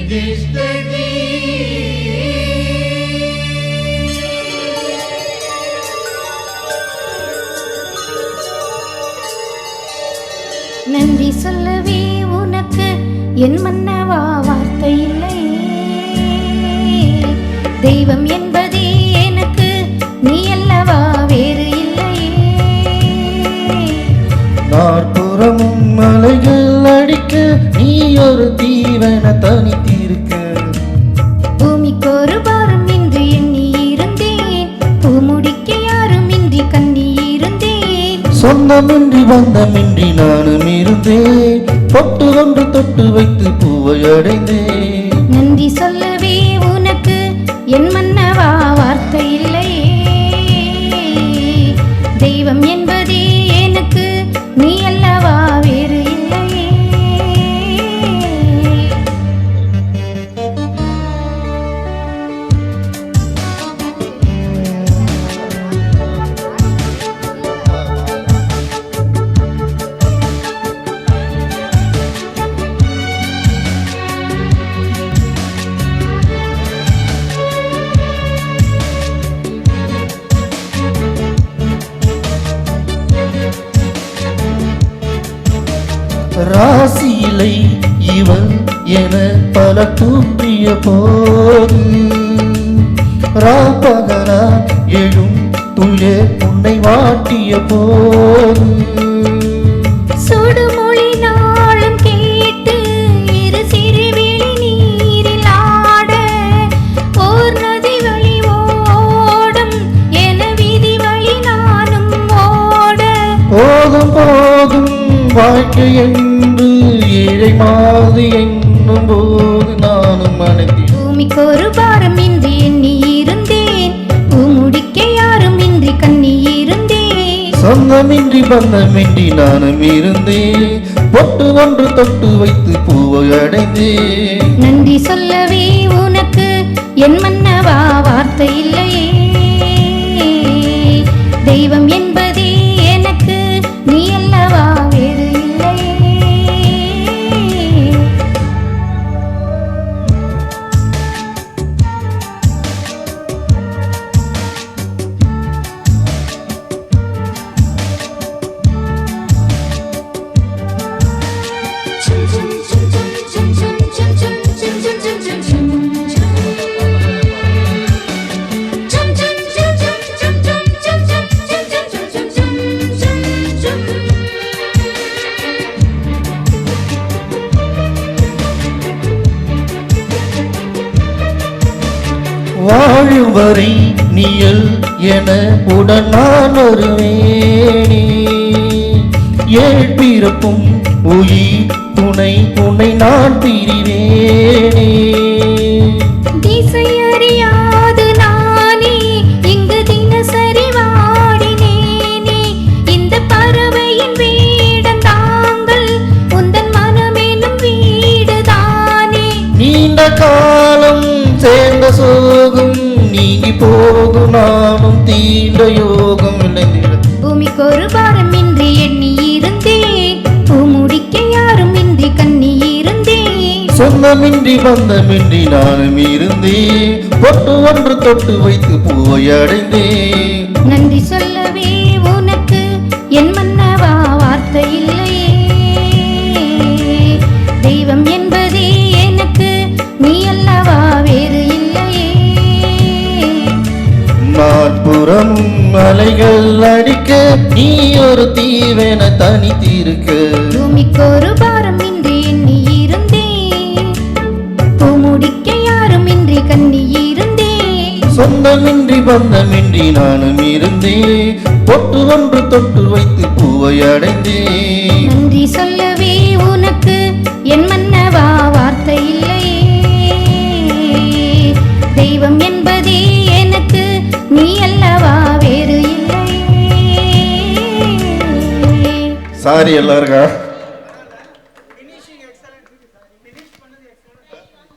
நன்றி சொல்லவே உனக்கு என் மன்னவா வார்த்தை இல்லை. தெய்வம் என்பதே எனக்கு நீ அல்லவா வேறு இல்லை. நாற்புறமும் மலைகள் அடிக்க நீ ஒரு தீவன தனித்திருக்க. பூமிக்கு ஒரு பாரம் இன்று எண்ணி இருந்தேன், பூமுடிக்க யாரும் இன்றி கண்ணி இருந்தேன். சொந்தமின்றி பந்தமின்றி நானும் இருந்தேன், பொட்டு ஒன்று தொட்டு வைத்து பூவை அடைந்தேன். நன்றி சொல்லவே உனக்கு என் மன்னவா வார்த்தை இல்லை. தெய்வம் என்பதே எனக்கு நீ அல்லவா வேறு இல்லை. ராசியிலை இவள் என பல தூற்றிய போது, ராப்பகரா எழும் துளே உன்னை வாட்டிய போது, சுடுமொழி நாளும் கேட்டு இரு சிறுவிழி நீரில் ஆட, ஓர் நதி வழி ஓடும் என விதி வழி நானும் ஓட. போதும் போதும் வாழ்க்கை என்று ஏழை மாதிரி என்னும் போது நானும் மனதில். பூமிக்கு ஒரு பாரம் இன்றி எண்ணி இருந்தேன், பூமுடிக்க யாரும் இன்றி கண்ணி இருந்தேன். சொந்தமின்றி பந்தமின்றி நானும் இருந்தேன், பொட்டு ஒன்று தொட்டு வைத்து பூவை அடைந்தேன். நன்றி சொல்லவே உனக்கு என் மன்னவா வார்த்தை இல்லையே. தெய்வம் என்பதே எனக்கு நீ அல்லவா வேறு இல்லை. வாழும் வரை நீயல் என உடன் நான் வருவேனே, ஏழ் பிறப்பும் உயிர் துணை உன்னை நான் பிரிவேனே. திசை அறியாது நானே இங்கு தினசரி வாடினேனே, இந்த பறவையின் வீடன் தாங்கள் உந்தன் மனமேனும் வீடுதானே. நீண்ட காலம் சேர்ந்த சோகம் நீங்கி போகும், நானும் தீண்ட யோகம் விளைந்திட. பூமிக்கு ஒரு பாரம் இன்றி எண்ணி இருந்தேன், பூமுடிக்க யாரும் இன்றி கண்ணி இருந்தேன். சொந்தமின்றி பந்தமின்றி நானும் இருந்தேன், பொட்டு ஒன்று தொட்டு வைத்து பூவை அடைந்தேன். நன்றி சொல்லவே உனக்கு என் மன்னவா வார்த்தை இல்லையே. தெய்வம் என்பதே எனக்கு நீ அல்லவா வேறு இல்லையே. நாற்புறமும் மலைகள் அடிக்க நீ ஒரு தீவென தனித்திருக்க. பூமிக்கு ஒரு பாரம் இன்றி எண்ணி இருந்தேன், பூமுடிக்க யாரும் இன்றி கண்ணி இருந்தேன். சொந்தமின்றி பந்தமின்றி நானும் இருந்தேன், பொட்டு ஒன்று தொட்டு வைத்து பூவை அடைந்தேன். நன்றி சொல்லவே உனக்கு என் மன்னவா வார்த்தை இல்லையே. தெய்வம் என்பதே எனக்கு நீ அல்லவா வேறு இல்லை. சாரி எல்லாருக்கா.